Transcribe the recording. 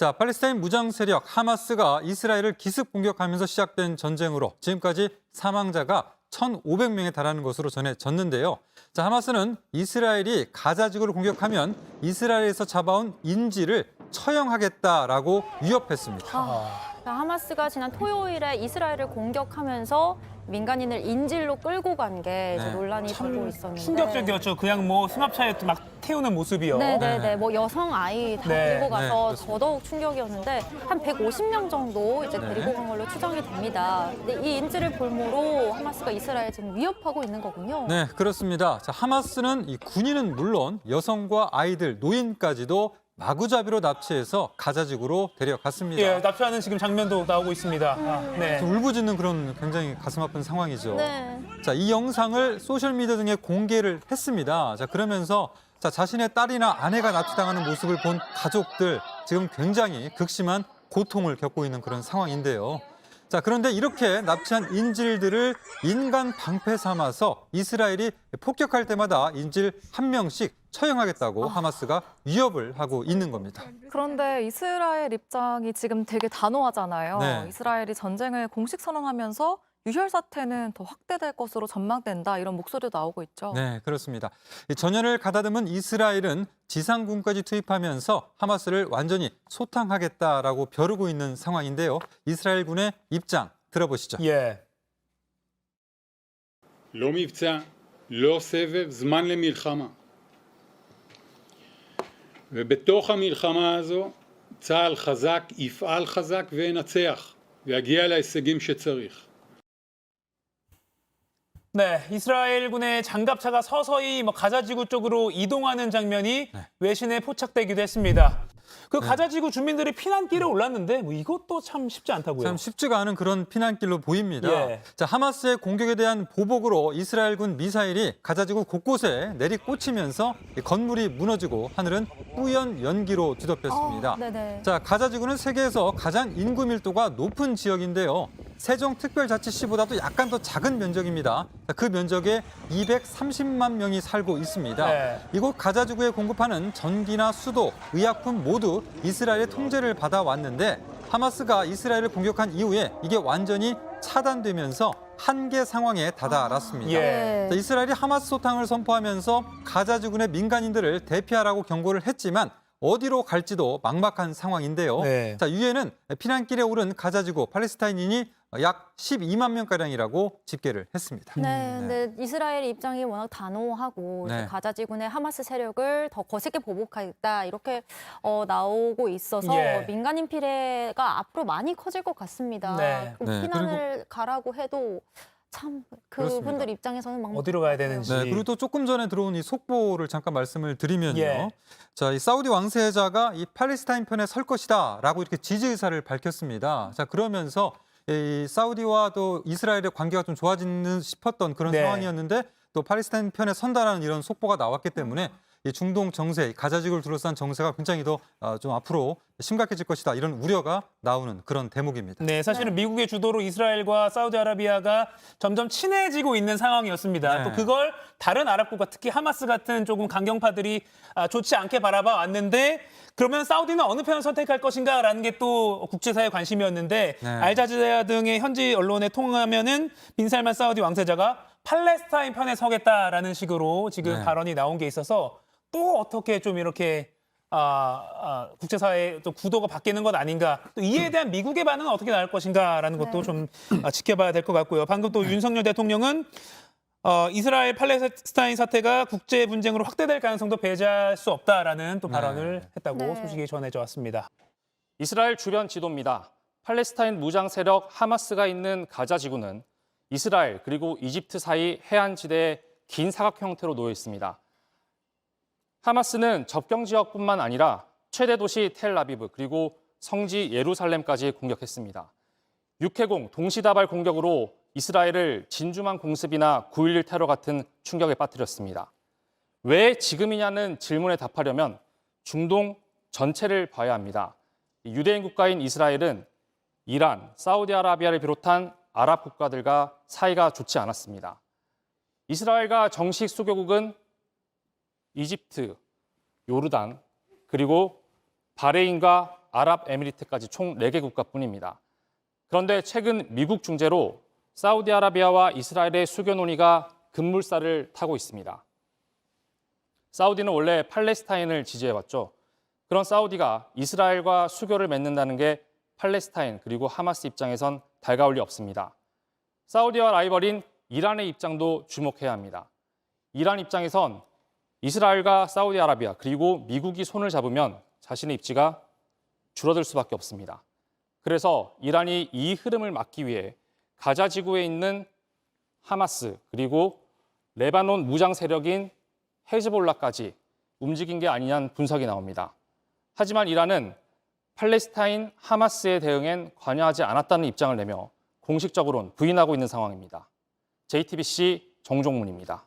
자, 팔레스타인 무장 세력 하마스가 이스라엘을 기습 공격하면서 시작된 전쟁으로 지금까지 사망자가 1,500명에 달하는 것으로 전해졌는데요. 자, 하마스는 이스라엘이 가자 지구를 공격하면 이스라엘에서 잡아온 인질을 처형하겠다라고 위협했습니다. 하마스가 지난 토요일에 이스라엘을 공격하면서 민간인을 인질로 끌고 간 게 네. 논란이 되고 있었는데. 충격적이었죠. 그냥 뭐 수납차에 막 태우는 모습이요. 네네네. 뭐 여성 아이 다 네. 데리고 가서 네, 더더욱 충격이었는데 한 150명 정도 이제 데리고 간 걸로 추정이 됩니다. 근데 이 인질을 볼모로 하마스가 이스라엘 지금 위협하고 있는 거군요. 네, 그렇습니다. 자, 하마스는 이 군인은 물론 여성과 아이들, 노인까지도 마구잡이로 납치해서 가자 지구로 데려갔습니다. 예, 납치하는 지금 장면도 나오고 있습니다. 네. 울부짖는 그런 굉장히 가슴 아픈 상황이죠. 네. 자, 이 영상을 소셜미디어 등에 공개를 했습니다. 자, 그러면서 자신의 딸이나 아내가 납치당하는 모습을 본 가족들 지금 굉장히 극심한 고통을 겪고 있는 그런 상황인데요. 자, 그런데 이렇게 납치한 인질들을 인간 방패 삼아서 이스라엘이 폭격할 때마다 인질 한 명씩 처형하겠다고 하마스가 위협을 하고 있는 겁니다. 그런데 이스라엘 입장이 지금 되게 단호하잖아요. 네. 이스라엘이 전쟁을 공식 선언하면서 유혈 사태는 더 확대될 것으로 전망된다 이런 목소리도 나오고 있죠. 네, 그렇습니다. 이 전열을 가다듬은 이스라엘은 지상군까지 투입하면서 하마스를 완전히 소탕하겠다라고 벼르고 있는 상황인데요. 이스라엘 군의 입장 들어보시죠. 예. לא מבצע, לא סבב, זמן למלחמה. ובתוך המלחמה הזו צה"ל חזק, יפעל חזק וינצח ויגיע להישגים שצריך. 네, 이스라엘군의 장갑차가 서서히 뭐 가자지구 쪽으로 이동하는 장면이 외신에 포착되기도 했습니다. 그 가자지구 주민들이 피난길에 올랐는데 뭐 이것도 참 쉽지 않다고요. 참 쉽지가 않은 그런 피난길로 보입니다. 예. 자, 하마스의 공격에 대한 보복으로 이스라엘군 미사일이 가자지구 곳곳에 내리꽂히면서 건물이 무너지고 하늘은 뿌연 연기로 뒤덮였습니다. 네네. 자, 가자지구는 세계에서 가장 인구 밀도가 높은 지역인데요. 세종특별자치시보다도 약간 더 작은 면적입니다. 그 면적에 230만 명이 살고 있습니다. 네. 이곳 가자지구에 공급하는 전기나 수도, 의약품 모두 이스라엘의 통제를 받아왔는데 하마스가 이스라엘을 공격한 이후에 이게 완전히 차단되면서 한계 상황에 다다랐습니다. 예. 자, 이스라엘이 하마스 소탕을 선포하면서 가자지구의 민간인들을 대피하라고 경고를 했지만 어디로 갈지도 막막한 상황인데요. 네. 자, 유엔은 피난길에 오른 가자지구 팔레스타인인이 약 12만 명가량이라고 집계를 했습니다. 네, 근데 이스라엘 입장이 워낙 단호하고 네. 이제 가자 지구의 하마스 세력을 더 거세게 보복하겠다 이렇게 나오고 있어서 예. 민간인 피해가 앞으로 많이 커질 것 같습니다. 네. 그럼 네, 피난을 가라고 해도 참 그렇습니다. 그분들 입장에서는 막 어디로 가야 되는지. 네, 그리고 또 조금 전에 들어온 이 속보를 잠깐 말씀을 드리면요. 예. 자, 이 사우디 왕세자가 이 팔레스타인 편에 설 것이다라고 이렇게 지지 의사를 밝혔습니다. 자, 그러면서 이 사우디와 또 이스라엘의 관계가 좀 좋아지는 싶었던 그런 네. 상황이었는데 또 팔레스타인 편에 선다라는 이런 속보가 나왔기 때문에 이 중동 정세, 가자지구를 둘러싼 정세가 굉장히 더 좀 앞으로 심각해질 것이다 이런 우려가 나오는 그런 대목입니다. 네, 사실은 미국의 주도로 이스라엘과 사우디아라비아가 점점 친해지고 있는 상황이었습니다. 네. 또 그걸 다른 아랍국가, 특히 하마스 같은 조금 강경파들이 좋지 않게 바라봐 왔는데 그러면 사우디는 어느 편을 선택할 것인가라는 게 또 국제사회 관심이었는데 네. 알자지라 등의 현지 언론에 통하면은 빈 살만 사우디 왕세자가 팔레스타인 편에 서겠다라는 식으로 지금 네. 발언이 나온 게 있어서 또 어떻게 좀 이렇게 국제사회 또 구도가 바뀌는 것 아닌가. 또 이에 대한 미국의 반응은 어떻게 나올 것인가라는 것도 좀 지켜봐야 될 것 같고요. 방금 또 윤석열 대통령은 이스라엘 팔레스타인 사태가 국제 분쟁으로 확대될 가능성도 배제할 수 없다라는 또 발언을 했다고 네. 소식이 전해져 왔습니다. 이스라엘 주변 지도입니다. 팔레스타인 무장 세력 하마스가 있는 가자 지구는 이스라엘 그리고 이집트 사이 해안지대에 긴 사각 형태로 놓여 있습니다. 하마스는 접경 지역뿐만 아니라 최대 도시 텔아비브 그리고 성지 예루살렘까지 공격했습니다. 육해공 동시다발 공격으로 이스라엘을 진주만 공습이나 9.11 테러 같은 충격에 빠뜨렸습니다. 왜 지금이냐는 질문에 답하려면 중동 전체를 봐야 합니다. 유대인 국가인 이스라엘은 이란, 사우디아라비아를 비롯한 아랍 국가들과 사이가 좋지 않았습니다. 이스라엘과 정식 수교국은 이집트, 요르단, 그리고 바레인과 아랍에미리트까지 총 4개 국가뿐입니다. 그런데 최근 미국 중재로 사우디아라비아와 이스라엘의 수교 논의가 급물살을 타고 있습니다. 사우디는 원래 팔레스타인을 지지해왔죠. 그런 사우디가 이스라엘과 수교를 맺는다는 게 팔레스타인 그리고 하마스 입장에선 달가울 리 없습니다. 사우디와 라이벌인 이란의 입장도 주목해야 합니다. 이란 입장에선 이스라엘과 사우디아라비아 그리고 미국이 손을 잡으면 자신의 입지가 줄어들 수밖에 없습니다. 그래서 이란이 이 흐름을 막기 위해 가자 지구에 있는 하마스 그리고 레바논 무장 세력인 헤즈볼라까지 움직인 게 아니냐는 분석이 나옵니다. 하지만 이란은 팔레스타인 하마스의 대응엔 관여하지 않았다는 입장을 내며 공식적으로는 부인하고 있는 상황입니다. JTBC 정종문입니다.